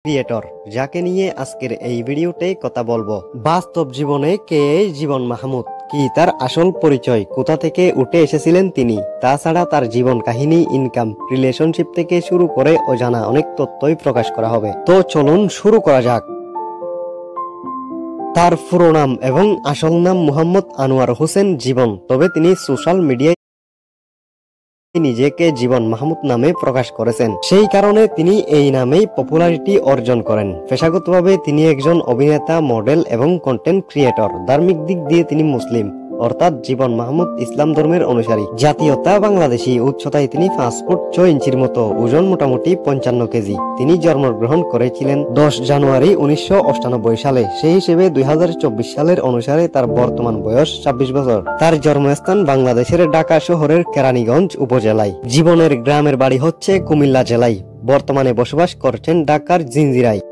Creator, যাকে নিয়ে আজকের এই ভিডিওতে কথা বলবো। বাস্তব জীবনে কে এই জীবন মাহমুদ, কি তার আসল পরিচয়, কোথা থেকে উঠে এসেছিলেন তিনি, তাছাড়া তার জীবন কাহিনী, ইনকাম, রিলেশনশিপ থেকে শুরু করে অজানা অনেক তথ্যই প্রকাশ করা হবে। তো চলুন শুরু করা যাক। তার পুরো নাম এবং আসল নাম মোহাম্মদ আনোয়ার হোসেন জীবন, তবে তিনি সোশ্যাল মিডিয়ায় নিজেকে জীবন মাহমুদ নামে প্রকাশ করেছেন। সেই কারণে তিনি এই নামেই পপুলারিটি অর্জন করেন। পেশাগতভাবে তিনি একজন অভিনেতা, মডেল এবং কন্টেন্ট ক্রিয়েটর। ধার্মিক দিক দিয়ে তিনি মুসলিম, অর্থাৎ জীবন মাহমুদ ইসলাম ধর্মের অনুসারী। জাতীয়তা বাংলাদেশী। উচ্চতায় তিনি 5 ফুট 6 ইঞ্চির মতো, ওজন মোটামুটি 55 কেজি। তিনি জন্মগ্রহণ করেছিলেন 10 জানুয়ারি 1998 সালে। সেই হিসেবে 2024 সালের অনুসারে তার বর্তমান বয়স 26 বছর। তার জন্মস্থান বাংলাদেশের ঢাকা শহরের কেরানীগঞ্জ উপজেলায়। জীবনের গ্রামের বাড়ি হচ্ছে কুমিল্লা জেলায়। বর্তমানে বসবাস করছেন ঢাকার জিঞ্জিরায়।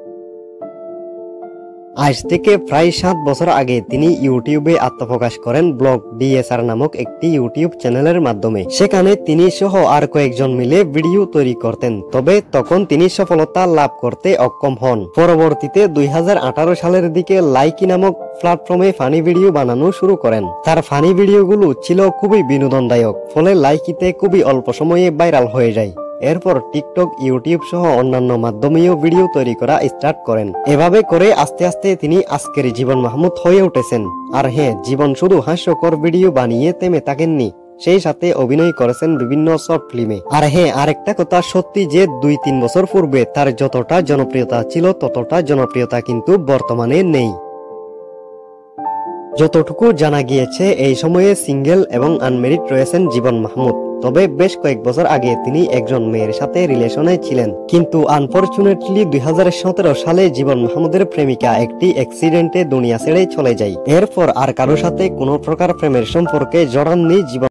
আজ থেকে প্রায় 7 বছর আগে তিনি ইউটিউবে আত্মপ্রকাশ করেন ব্লগ ডিএসআর নামক একটি ইউটিউব চ্যানেলের মাধ্যমে। সেখানে তিনি সহ আর কয়েকজন মিলে ভিডিও তৈরি করতেন, তবে তখন তিনি সফলতা লাভ করতে অক্ষম হন। পরবর্তীতে 2018 সালের দিকে লাইকি নামক প্ল্যাটফর্মে ফানি ভিডিও বানানো শুরু করেন। তার ফানি ভিডিওগুলো ছিল খুবই বিনোদনদায়ক, ফলে লাইকিতে খুবই অল্প সময়ে ভাইরাল হয়ে যায়। এরপর টিকটক, ইউটিউব সহ অন্যান্য মাধ্যমেও ভিডিও তৈরি করা স্টার্ট করেন। এভাবে করে আস্তে আস্তে তিনি আজকের জীবন মাহমুদ হয়ে উঠেছেন। আর হ্যাঁ, জীবন শুধু হাস্যকর ভিডিও বানিয়ে থেমে থাকেননি, সেই সাথে অভিনয় করেছেন বিভিন্ন শর্ট ফিল্মে। আর হ্যাঁ, আরেকটা কথা সত্যি যে 2-3 বছর পূর্বে তার যতটা জনপ্রিয়তা ছিল ততটা জনপ্রিয়তা কিন্তু বর্তমানে নেই। যতটুকু জানা গিয়েছে, এই সময়ে সিঙ্গেল এবং আনমেরিড রয়েছেন জীবন মাহমুদ। তবে বেশ কয়েক বছর আগে তিনি একজন মেয়ের সাথে রিলেশনে ছিলেন, কিন্তু আনফরচুনেটলি 2017 সালে জীবন মাহমুদের প্রেমিকা একটি অ্যাক্সিডেন্টে দুনিয়া ছেড়ে চলে যায়। এরপর আর কারোর সাথে কোনো প্রকার প্রেমের সম্পর্কে জড়াননি জীবন।